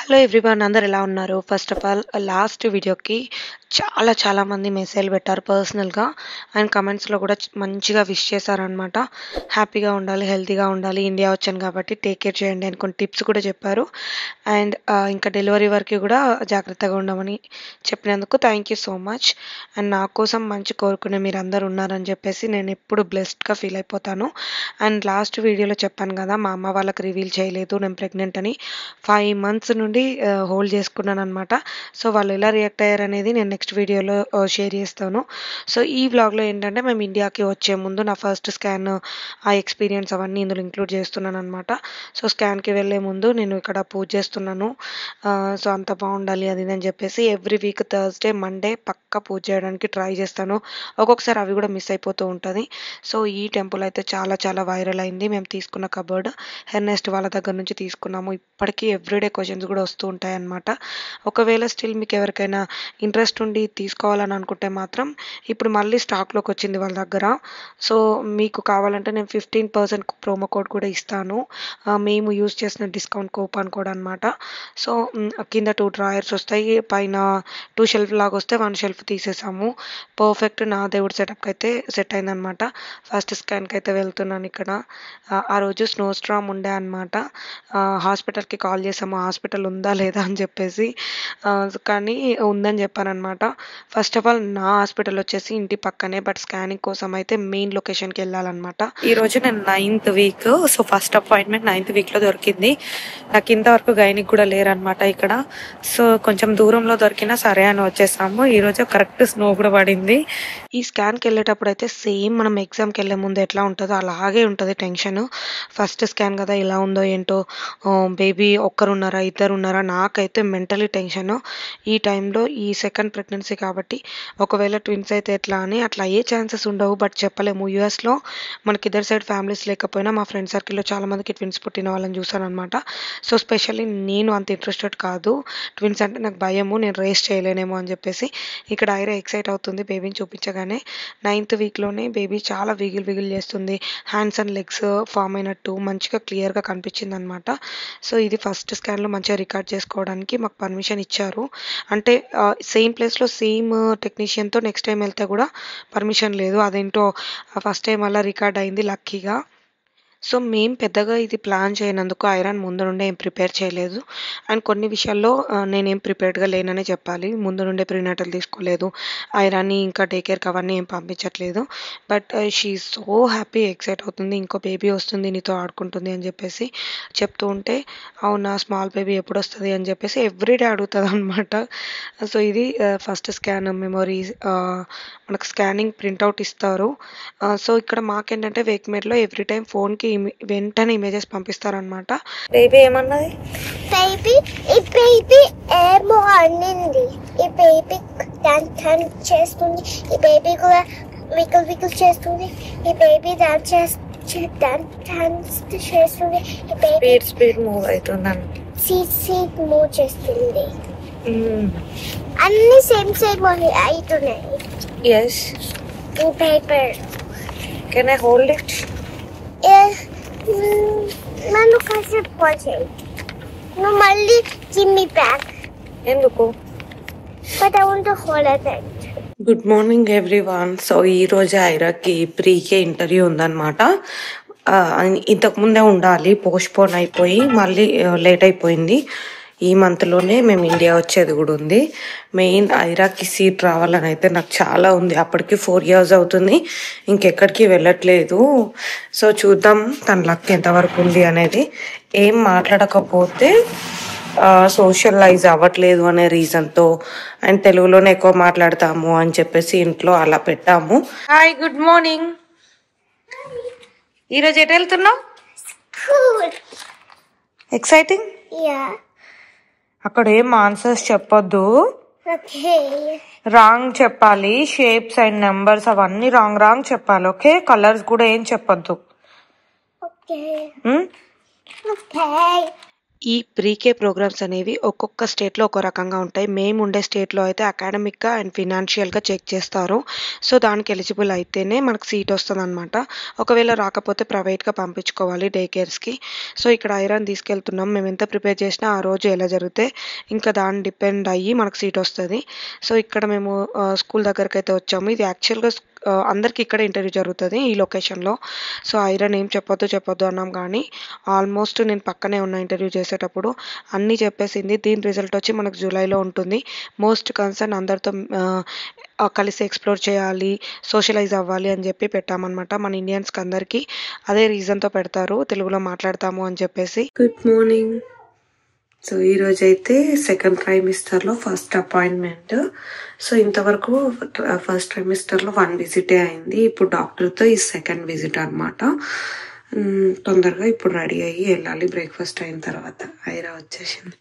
Hello everyone, అందరు ఎలా ఉన్నారు? ఫస్ట్ ఆఫ్ ఆల్ లాస్ట్ వీడియోకి చాలా మంది మెసేజ్లు పెట్టారు పర్సనల్గా అండ్ కమెంట్స్లో కూడా మంచిగా విష్ చేశారనమాట. హ్యాపీగా ఉండాలి, హెల్తీగా ఉండాలి, ఇండియా వచ్చాను కాబట్టి టేక్ కేర్ చేయండి అని కొన్ని టిప్స్ కూడా చెప్పారు. అండ్ ఇంకా డెలివరీ వరకు కూడా జాగ్రత్తగా ఉండమని చెప్పినందుకు thank you so much. And నా కోసం మంచి కోరుకునే మీరు అందరు ఉన్నారని చెప్పేసి నేను ఎప్పుడు బ్లెస్డ్గా ఫీల్ అయిపోతాను. అండ్ లాస్ట్ వీడియోలో చెప్పాను కదా, మా అమ్మ వాళ్ళకి రివీల్ చేయలేదు నేను ప్రెగ్నెంట్ అని. 5 months నుండి హోల్డ్ చేసుకున్నాను అనమాట. సో వాళ్ళు ఎలా రియాక్ట్ అయ్యారు అనేది నేను నెక్స్ట్ వీడియోలో షేర్ చేస్తాను. సో ఈ వ్లాగ్లో ఏంటంటే మేము ఇండియాకి వచ్చే ముందు నా ఫస్ట్ స్కాన్, ఆ ఎక్స్పీరియన్స్ అవన్నీ ఇందులో ఇంక్లూడ్ చేస్తున్నాను అనమాట. సో స్కాన్కి వెళ్ళే ముందు నేను ఇక్కడ పూజ చేస్తున్నాను. సో అంత బాగుండాలి అది అని చెప్పేసి ఎవ్రీ వీక్ థర్స్డే, మండే పక్కా పూజ చేయడానికి ట్రై చేస్తాను. ఒక్కొక్కసారి అవి కూడా మిస్ అయిపోతూ ఉంటుంది. సో ఈ టెంపుల్ అయితే చాలా వైరల్ అయింది. మేము తీసుకున్న కబర్డ్ హెర్నెస్ట్ వాళ్ళ దగ్గర నుంచి తీసుకున్నాము. ఇప్పటికీ ఎవ్రీడే క్వశ్చన్స్ కూడా వస్తూ ఉంటాయి అన్నమాట. ఒకవేళ స్టిల్ మీకు ఎవరికైనా ఇంట్రెస్ట్ ఉండి తీసుకోవాలని అనుకుంటే మాత్రం ఇప్పుడు మళ్ళీ స్టాక్లోకి వచ్చింది వాళ్ళ దగ్గర. సో మీకు కావాలంటే నేను 15% ప్రోమో కోడ్ కూడా ఇస్తాను. మేము యూజ్ చేసిన డిస్కౌంట్ కూపన్ కోడ్ అనమాట. సో కింద 2 డ్రాయర్స్ వస్తాయి, పైన 2 షెల్ఫ్ లాగా వస్తే 1 షెల్ఫ్ తీసేసాము. పర్ఫెక్ట్ నా దేవుడి సెటప్కి అయితే సెట్ అయిందనమాట. ఫస్ట్ స్కాన్కి అయితే వెళ్తున్నాను. ఇక్కడ ఆ రోజు స్నో స్ట్రామ్ ఉండే అనమాట. హాస్పిటల్కి కాల్ చేసాము, హాస్పిటల్ ఉందా లేదా అని చెప్పేసి. కానీ ఉందని చెప్పానమాట. ఫస్ట్ ఆఫ్ ఆల్ నా హాస్పిటల్ వచ్చేసి ఇంటి పక్కనే, బట్ స్కానింగ్ కోసం అయితే మెయిన్ లొకేషన్కి వెళ్ళాలన్నమాట. ఈరోజు నేను 9th week, so first appointment 9th వీక్లో దొరికింది. నాకు ఇంతవరకు గైనిక్ కూడా లేరనమాట ఇక్కడ. సో కొంచెం దూరంలో దొరికినా సరే అని వచ్చేసాము. ఈరోజు కరెక్ట్ స్నో కూడా పడింది. ఈ స్కాన్కి వెళ్ళేటప్పుడు అయితే సేమ్ మనం ఎగ్జామ్కి వెళ్ళే ముందు ఎట్లా ఉంటుందో అలాగే ఉంటుంది టెన్షన్. ఫస్ట్ స్కాన్ కదా, ఎలా ఉందో ఏంటో, బేబీ ఒక్కరున్నారా ఇద్దరున్నారా, నాకైతే మెంటలీ టెన్షన్. ఈ టైంలో ఈ సెకండ్ ప్రెగ్నెన్సీ కాబట్టి ఒకవేళ ట్విన్స్ అయితే ఎట్లా అని, అట్లా అయ్యే ఛాన్సెస్ ఉండవు, బట్ చెప్పలేము. యూఎస్లో మనకి ఇద్దరు సైడ్ ఫ్యామిలీస్ లేకపోయినా మా ఫ్రెండ్ సర్కిల్లో చాలామందికి ట్విన్స్ పుట్టిన వాళ్ళని చూసాను అనమాట. సో స్పెషల్లీ నేను అంత ఇంట్రెస్టెడ్ కాదు, ట్విన్స్ అంటే నాకు భయము, నేను రేస్ చేయలేనేమో అని చెప్పేసి. ఇక్కడ ఐరా ఎక్సైట్ అవుతుంది బేబీని చూపించగానే. 9th వీక్లోనే బేబీ చాలా విగిల్ చేస్తుంది, హ్యాండ్స్ అండ్ లెగ్స్ ఫామ్ అయినట్టు మంచిగా క్లియర్గా కనిపించింది అనమాట. సో ఇది ఫస్ట్ స్కాన్లో మంచిగా రికార్డ్ చేసుకోవడానికి మాకు పర్మిషన్ ఇచ్చారు. అంటే సేమ్ ప్లేస్లో సేమ్ టెక్నీషియన్తో నెక్స్ట్ టైం వెళ్తే కూడా పర్మిషన్ లేదు. అదేంటో ఫస్ట్ టైం అలా రికార్డ్ అయింది లక్కీగా. సో మేము పెద్దగా ఇది ప్లాన్ చేయనందుకు ఐరాన్ ముందు నుండే ఏం ప్రిపేర్ చేయలేదు. అండ్ కొన్ని విషయాల్లో నేనేం ప్రిపేర్డ్గా లేననే చెప్పాలి. ముందు నుండే ప్రీనాటల్ తీసుకోలేదు, ఐరాన్ని ఇంకా డే కేర్కి అవన్నీ ఏం పంపించట్లేదు. But she so happy, excite అవుతుంది, ఇంకో బేబీ వస్తుంది నీతో ఆడుకుంటుంది అని చెప్పేసి చెప్తూ ఉంటే, అవునా స్మాల్ బేబీ ఎప్పుడు వస్తుంది అని చెప్పేసి ఎవ్రీడే అడుగుతుంది అనమాట. సో ఇది ఫస్ట్ స్కాన్ మెమొరీస్. మనకు స్కానింగ్ ప్రింట్అవుట్ ఇస్తారు. సో ఇక్కడ మాకేంటంటే వేక్మేడ్లో ఎవ్రీ టైం ఫోన్కి వెంటనే ఇమేజెస్ పంపిస్తారనమాట. బేబీ ఏమన్నది? ఈ బేబీ ఏమో అన్నింది. ఈ బేబీ డాన్స్ చేస్తుంది, ఈ బేబీ కూడా వికల్ చేస్తుంది, ఈ బేబీ డాన్స్ చేస్తుంది, ఈ బేబీ స్పీడ్ మూవ్ అవుతుందని సీట్ మూవ్ చేస్తుంది. అన్ని సేమ్ మూవ్ అవుతున్నాయి. yes ఈ paper can I hold it? నన్ను కాసేపు పోచేయి, నువ్వు మళ్ళీ give me back. ఎందుకు? But I want to hold it. Good morning everyone. So ఈరోజు ఐరాకి ప్రీకే ఇంటర్వ్యూ ఉందన్నమాట. ఇంతకుముందే ఉండాలి, పోస్ట్పోన్ అయిపోయి మళ్ళీ లేట్ అయిపోయింది. ఈ మంత్లోనే మేము ఇండియా వచ్చేది కూడా ఉంది. మెయిన్ ఐరాకి సీట్ రావాలని అయితే నాకు చాలా ఉంది. అప్పటికి 4 years అవుతుంది, ఇంకెక్కడికి వెళ్ళట్లేదు. సో చూద్దాం తన లక్ ఎంతవరకు ఉంది అనేది. ఏం మాట్లాడకపోతే సోషలైజ్ అవ్వట్లేదు అనే రీజన్తో అండ్ తెలుగులోనే ఎక్కువ మాట్లాడతాము అని చెప్పేసి ఇంట్లో అలా పెట్టాము. Hi, good morning. ఈరోజు ఎటు వెళ్తున్నావు? ఎక్సైటింగ్. అక్కడ ఏం ఆన్సర్స్ చెప్పొద్దు, రాంగ్ చెప్పాలి. షేప్స్ అండ్ నెంబర్స్ అవన్నీ రాంగ్ చెప్పాలి. ఓకే, కలర్స్ కూడా ఏం చెప్పొద్దు. ఈ ప్రీకే ప్రోగ్రామ్స్ అనేవి ఒక్కొక్క స్టేట్‌లో ఒక్కో రకంగా ఉంటాయి. మేము ఉండే స్టేట్‌లో అయితే అకాడమిక్‌గా అండ్ ఫినాన్షియల్‌గా చెక్ చేస్తారు. సో, దానికి ఎలిజిబుల్ అయితేనే మనకు సీట్ వస్తదనమాట. ఒకవేళ రాకపోతే ప్రైవేట్‌గా పంపించుకోవాలి డే కేర్స్‌కి. సో, ఇక్కడ ఐరాని తీసుకెళ్తున్నాం. మేము ఎంత ప్రిపేర్ చేసినా ఆ రోజు ఎలా జరిగితే ఇంకా దాన్ని డిపెండ్ అయ్యి మనకు సీట్ వస్తది. సో, ఇక్కడ మేము స్కూల్ దగ్గరకైతే వచ్చాము. ఇది యాక్చువల్‌గా అందరికి ఇక్కడే ఇంటర్వ్యూ జరుగుతది ఈ లొకేషన్‌లో. సో, ఐరన్ ఏం చెప్పొద్దు అన్నాం కానీ ఆల్మోస్ట్ నేను పక్కనే ఉన్న ఇంటర్వ్యూ చేసేటప్పుడు అన్నీ చెప్పేసింది. దీని రిజల్ట్ వచ్చి మనకు జూలైలో ఉంటుంది. మోస్ట్ కన్సర్న్ అందరితో కలిసి ఎక్స్‌ప్లోర్ చేయాలి, సోషలైజ్ అవ్వాలి అని చెప్పి పెట్టామనమాట. మన ఇండియన్స్‌కి అందరికీ అదే రీజన్‌తో పెడతారు. తెలుగులో మాట్లాడతాము అని చెప్పేసి. Good morning. సో ఈరోజైతే సెకండ్ ట్రైమిస్టర్లో ఫస్ట్ అపాయింట్మెంట్. సో ఇంతవరకు ఫస్ట్ ట్రైమిస్టర్లో 1 విజిటే అయింది. ఇప్పుడు డాక్టర్తో ఈ సెకండ్ విజిట్ అనమాట. తొందరగా ఇప్పుడు రెడీ అయ్యి వెళ్ళాలి బ్రేక్ఫాస్ట్ అయిన తర్వాత. ఐరా వచ్చేసింది.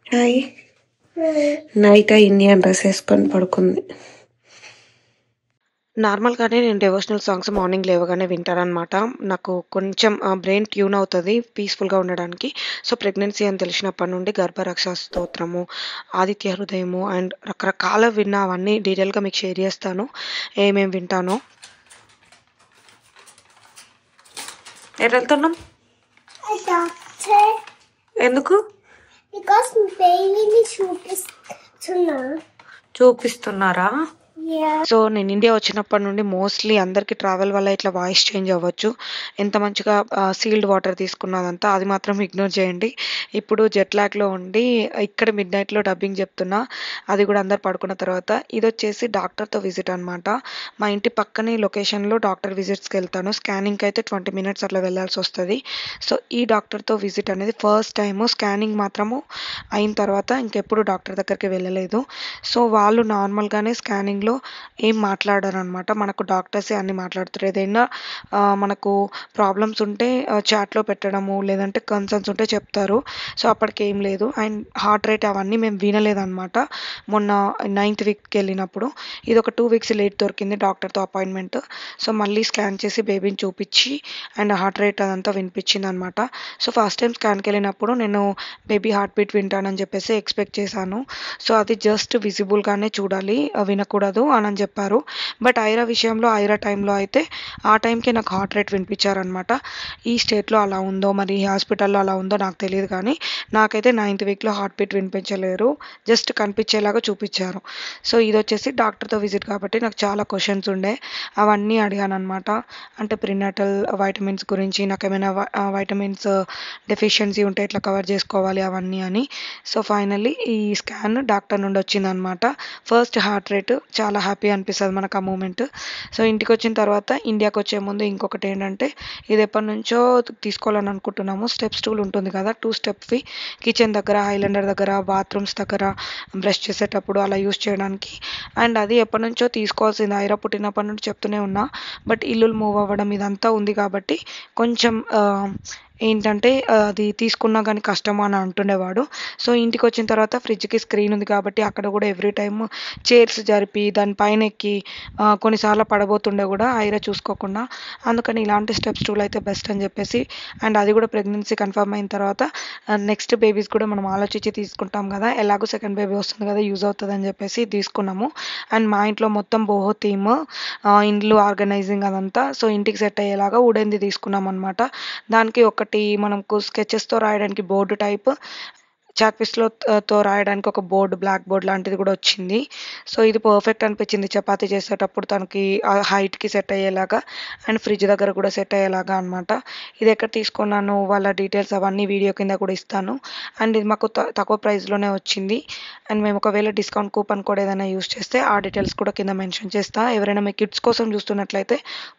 హాయ్. నైట్ ఇండియన్ డ్రెస్ వేసుకొని పడుకుంది. నార్మల్‌గానే నేను డివోషనల్ సాంగ్స్ మార్నింగ్ లేవగానే వింటాననమాట. నాకు కొంచెం బ్రెయిన్ ట్యూన్ అవుతది పీస్‌ఫుల్‌గా ఉండడానికి. సో, ప్రెగ్నెన్సీ అని తెలిసినప్పటి నుండి గర్భరక్ష స్తోత్రము, ఆదిత్య హృదయము అండ్ రకరకాల విన్నా అవన్నీ డీటెయిల్‌గా మీకు షేర్ చేస్తాను. ఏమేమి వింటానో. ఎటెళ్తున్నాం? డాక్టర్ ఎందుకు? బికాస్ బేబీని చూపిస్తున్నారా? Yeah. సో, నేను ఇండియా వచ్చినప్పటి నుండి మోస్ట్‌లీ అందరికి ట్రావెల్ వల్ల ఇట్లా వాయిస్ చేంజ్ అవ్వచ్చు. ఎంత మంచిగా సీల్డ్ వాటర్ తీసుకున్నదంతా అది మాత్రం ఇగ్నోర్ చేయండి. ఇప్పుడు జెట్ లాగ్‌లో ఉండి ఇక్కడ మిడ్‌నైట్‌లో డబ్బింగ్ చెప్తున్నా. అది కూడా అందరూ పడుకున్న తర్వాత. ఇదొచ్చేసి డాక్టర్‌తో విజిట్ అనమాట. మా ఇంటి పక్కనే లొకేషన్‌లో డాక్టర్ విజిట్స్‌కెళ్తాను. స్కానింగ్‌కి అయితే 20 మినిట్స్ అట్లా వెళ్ళాల్సొస్తది. సో, ఈ డాక్టర్‌తో విజిట్ అనేది ఫస్ట్ టైము. స్కానింగ్ మాత్రము అయిన తర్వాత ఇంకెప్పుడు డాక్టర్ దగ్గరికి వెళ్ళలేదు. సో, వాళ్ళు నార్మల్‌గానే స్కానింగ్‌లో ఏం మాట్లాడరనమాట. మనకు డాక్టర్సే అన్నీ మాట్లాడుతారు. ఏదైనా మనకు ప్రాబ్లమ్స్ ఉంటే చాట్‌లో పెట్టడము, లేదంటే కన్సర్న్స్ ఉంటే చెప్తారు. సో, అప్పటికేం లేదు. అండ్ హార్ట్ రేట్ అవన్నీ మేము వినలేదనమాట. మొన్న 9th వీక్‌కెళ్ళినప్పుడు. ఇదొక 2 వీక్స్ లేట్ దొరికింది డాక్టర్‌తో అపాయింట్మెంట్. సో, మళ్ళీ స్కాన్ చేసి బేబీని చూపిచ్చి అండ్ హార్ట్ రేట్ అదంతా వినిపించిందనమాట. సో, ఫస్ట్ టైం స్కాన్‌కెళ్ళినప్పుడు నేను బేబీ హార్ట్ బీట్ వింటానని చెప్పేసి ఎక్స్‌పెక్ట్ చేశాను. సో, అది జస్ట్ విజిబుల్‌గానే చూడాలి, వినకూడదు అనని చెప్పారు. బట్ ఐరా విషయంలో ఐరా టైంలో అయితే ఆ టైంకే నాకు హార్ట్ రేట్ వినిపించారనమాట. ఈ స్టేట్‌లో అలా ఉందో మరి ఈ హాస్పిటల్‌లో అలా ఉందో నాకు తెలీదు కానీ నాకైతే 9th వీక్‌లో హార్ట్ బీట్ వినిపించలేరు. జస్ట్ కనిపించేలాగా చూపిచ్చారు. సో, ఇదొచ్చేసి డాక్టర్‌తో విజిట్ కాబట్టి నాకు చాలా క్వెషన్స్ ఉండే. అవన్నీ అడిగాననమాట. అంటే ప్రీనాటల్ వైటమిన్స్ గురించి, నాకేమైనా వైటమిన్స్ డెఫిషియన్సీ ఉంటే ఎట్లా కవర్ చేసుకోవాలి అవన్నీ అని. సో, ఫైనల్లీ ఈ స్కాన్ డాక్టర్ నుండి వచ్చిందనమాట. ఫస్ట్ హార్ట్ రేట్ చాలా హ్యాపీ అనిపిస్తది మనకు ఆ మూమెంట్. సో, ఇంటికొచ్చిన తర్వాత ఇండియాకొచ్చే ముందు ఇంకొకటేంటంటే ఇది ఎప్పటినుంచో తీసుకోవాలని అనుకుంటున్నాము. స్టెప్ స్టూల్ ఉంటుంది కదా! 2 స్టెప్‌వి కిచెన్ దగ్గర, హైలాండర్ దగ్గర, బాత్రూమ్స్ దగ్గర బ్రష్ చేసేటప్పుడు అలా యూజ్ చేయడానికి. అండ్ అది ఎప్పటినుంచో తీసుకోవాల్సింది. ఐరా పుట్టినప్పటి నుండి చెప్తూనే ఉన్నా. బట్ ఇల్లులు మూవ్ అవ్వడం ఇదంతా ఉంది కాబట్టి కొంచెం ఏంటంటే అది తీసుకున్నా గానీ కష్టము అని అంటుండేవాడు. సో, ఇంటికొచ్చిన తర్వాత ఫ్రిడ్జ్‌కి స్క్రీన్ ఉంది కాబట్టి అక్కడ కూడా ఎవ్రీ టైమ్ చైర్స్ జరిపి దాని పైన ఎక్కి కొన్నిసార్లు పడబోతుండే కూడా ఐరా చూసుకోకుండా. అందుకని ఇలాంటి స్టెప్ స్టూల్ అయితే బెస్ట్ అని చెప్పేసి అండ్ అది కూడా ప్రెగ్నెన్సీ కన్ఫర్మ్ అయిన తర్వాత నెక్స్ట్ బేబీస్ కూడా మనం ఆలోచించి తీసుకుంటాం కదా! ఎలాగో సెకండ్ బేబీ వస్తుంది కదా! యూజ్ అవుతదని చెప్పేసి తీసుకున్నాము. అండ్ మా ఇంట్లో మొత్తం బోహో థీమ్, ఇల్లు ఆర్గనైజింగ్ అదంతా. సో, ఇంటికి సెట్ అయ్యేలాగా వుడెన్‌ది తీసుకున్నామనమాట. దానికి ఒకటి మనకు స్కెచెస్‌తో రాయడానికి బోర్డ్ టైప్, చాక్ పీస్‌తో రాయడానికి ఒక బోర్డ్, బ్లాక్ బోర్డ్ లాంటిది కూడా వచ్చింది. సో, ఇది పర్ఫెక్ట్ అనిపించింది చపాతీ చేసేటప్పుడు తనకి హైట్‌కి సెట్ అయ్యేలాగా అండ్ ఫ్రిడ్జ్ దగ్గర కూడా సెట్ అయ్యేలాగా అనమాట. ఇది ఎక్కడ తీసుకున్నాను వాళ్ళ డీటెయిల్స్ అవన్నీ వీడియో కింద కూడా ఇస్తాను. అండ్ ఇది మాకు తక్కువ ప్రైస్‌లోనే వచ్చింది. అండ్ మేము ఒకవేళ డిస్కౌంట్ కూపన్ కోడ్ ఏదైనా యూజ్ చేస్తే ఆ డీటెయిల్స్ కూడా కింద మెన్షన్ చేస్తా. ఎవరైనా మీ కిడ్స్ కోసం చూస్తున్నట్లయితే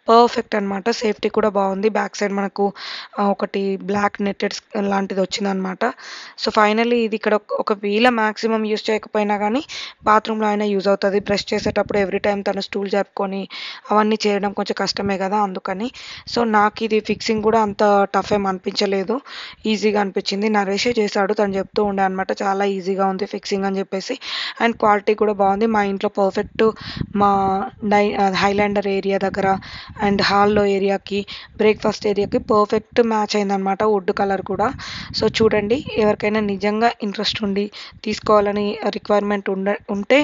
పర్ఫెక్ట్ అనమాట. సేఫ్టీ కూడా బాగుంది. బ్యాక్ సైడ్ మనకు ఒకటి బ్లాక్ నెట్టెడ్ లాంటిది వచ్చిందనమాట. సో, ఫైనల్లీ ఫైనల్లీ ఇది ఇక్కడ ఒకవేళ మ్యాక్సిమం యూజ్ చేయకపోయినా కానీ బాత్రూంలో అయినా యూజ్ అవుతుంది. బ్రష్ చేసేటప్పుడు ఎవ్రీ టైం తను స్టూల్ జరుపుకొని అవన్నీ చేయడం కొంచెం కష్టమే కదా, అందుకని. సో నాకు ఇది ఫిక్సింగ్ కూడా అంత టఫ్ ఏం అనిపించలేదు, ఈజీగా అనిపించింది. నరేషే చేశాడు, తను చెప్తూ ఉండే అనమాట చాలా ఈజీగా ఉంది ఫిక్సింగ్ అని చెప్పేసి. అండ్ క్వాలిటీ కూడా బాగుంది. మా ఇంట్లో పర్ఫెక్ట్ మా హైలాండర్ ఏరియా దగ్గర అండ్ హాల్లో ఏరియాకి, బ్రేక్ఫాస్ట్ ఏరియాకి పర్ఫెక్ట్ మ్యాచ్ అయిందనమాట, వుడ్ కలర్ కూడా. సో చూడండి, ఎవరికైనా నిజంగా ఇంట్రెస్ట్ ఉండి తీసుకోవాలని రిక్వైర్మెంట్ ఉంటే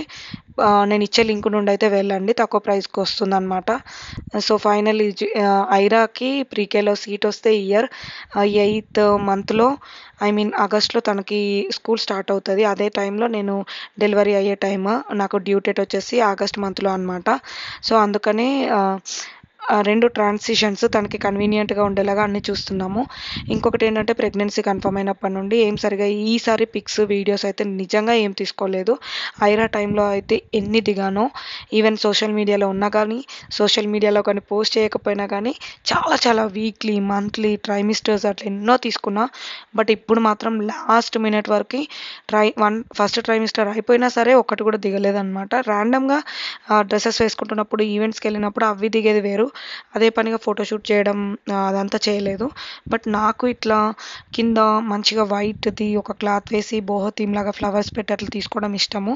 నేను ఇచ్చే లింక్ నుండి అయితే వెళ్ళండి, తక్కువ ప్రైస్కి వస్తుంది అనమాట. సో ఫైనల్లీ ఐరాకి ప్రీకేలో సీట్ వస్తే ఇయర్ 8th మంత్లో, ఐ మీన్ ఆగస్ట్లో తనకి స్కూల్ స్టార్ట్ అవుతుంది. అదే టైంలో నేను డెలివరీ అయ్యే టైం, నాకు డ్యూ డేట్ వచ్చేసి ఆగస్ట్ మంత్లో అనమాట. సో అందుకనే 2 ట్రాన్సిషన్స్ తనకి కన్వీనియంట్గా ఉండేలాగా అన్నీ చూస్తున్నాము. ఇంకొకటి ఏంటంటే, ప్రెగ్నెన్సీ కన్ఫర్మ్ అయినప్పటి నుండి ఏం సరిగా ఈసారి పిక్స్ వీడియోస్ అయితే నిజంగా ఏం తీసుకోలేదు. ఐరా టైంలో అయితే ఎన్ని దిగానో, ఈవెన్ సోషల్ మీడియాలో ఉన్నా కానీ, సోషల్ మీడియాలో కానీ పోస్ట్ చేయకపోయినా కానీ చాలా చాలా వీక్లీ, మంత్లీ, ట్రైమిస్టర్స్ అట్లా ఎన్నో తీసుకున్నా. బట్ ఇప్పుడు మాత్రం లాస్ట్ మినిట్ వరకు ఫస్ట్ ట్రైమిస్టర్ అయిపోయినా సరే ఒక్కటి కూడా దిగలేదన్నమాట. ర్యాండమ్గా డ్రెస్సెస్ వేసుకుంటున్నప్పుడు, ఈవెంట్స్కి వెళ్ళినప్పుడు అవి దిగేది వేరు, అదే పనిగా ఫోటోషూట్ చేయడం అదంతా చేయలేదు. బట్ నాకు ఇట్లా కింద మంచిగా వైట్ది ఒక క్లాత్ వేసి బోహో థీమ్ లాగా ఫ్లవర్స్ పెట్టి అట్లా తీసుకోవడం ఇష్టము.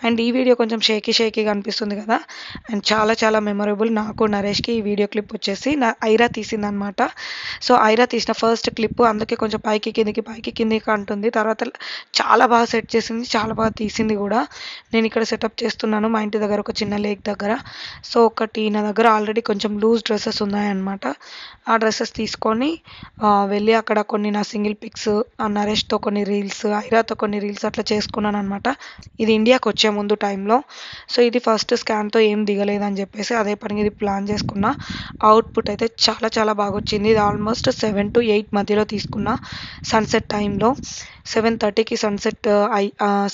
అండ్ ఈ వీడియో కొంచెం షేకీగా అనిపిస్తుంది కదా, అండ్ చాలా చాలా మెమొరబుల్. నాకు నరేష్కి ఈ వీడియో క్లిప్ వచ్చేసి ఐరా తీసిందనమాట. సో ఐరా తీసిన ఫస్ట్ క్లిప్, అందుకే కొంచెం పైకి కిందికి అంటుంది. తర్వాత చాలా బాగా సెట్ చేసింది, చాలా బాగా తీసింది కూడా. నేను ఇక్కడ సెటప్ చేస్తున్నాను మా ఇంటి దగ్గర ఒక చిన్న లేక్ దగ్గర. సో ఒకటి నా దగ్గర ఆల్రెడీ కొంచెం లూజ్ డ్రెస్సెస్ ఉన్నాయన్నమాట. ఆ డ్రెస్సెస్ తీసుకొని వెళ్ళి అక్కడ కొన్ని నా సింగిల్ పిక్స్, నరేష్తో కొన్ని రీల్స్, ఐరాతో కొన్ని రీల్స్ అట్లా చేసుకున్నాను అనమాట. ఇది ఇండియాకి వచ్చే ముందు టైంలో. సో ఇది ఫస్ట్ స్కాన్తో ఏం దిగలేదని చెప్పేసి అదే పని ఇది ప్లాన్ చేసుకున్నా. అవుట్పుట్ అయితే చాలా చాలా బాగా వచ్చింది. ఇది ఆల్మోస్ట్ 7 to 8 మధ్యలో తీసుకున్నా. సన్సెట్ టైంలో 7:30కి సన్సెట్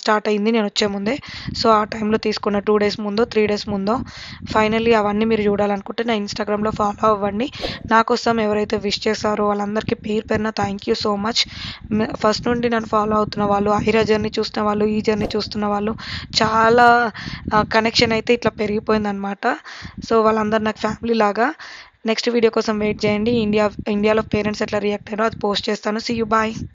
స్టార్ట్ అయింది నేను వచ్చే ముందే. సో ఆ టైంలో తీసుకున్న 2 days ముందో 3 days ముందో. ఫైనల్లీ అవన్నీ మీరు చూడాలనుకుంటే నా ఇన్స్టాగ్రామ్లో ఫాలో అవ్వండి. నా కోసం ఎవరైతే విష్ చేశారో వాళ్ళందరికీ పేరు పేరున thank you so much. First నుండి నన్ను ఫాలో అవుతున్న వాళ్ళు, ఐరా జర్నీ చూస్తున్న వాళ్ళు, ఈ జర్నీ చూస్తున్న వాళ్ళు, చాలా కనెక్షన్ అయితే ఇట్లా పెరిగిపోయిందనమాట. సో వాళ్ళందరూ నాకు ఫ్యామిలీ లాగా. నెక్స్ట్ వీడియో కోసం వెయిట్ చేయండి. ఇండియాలో పేరెంట్స్ ఎట్లా రియాక్ట్ అయ్యారో అది పోస్ట్ చేస్తాను. See you, bye.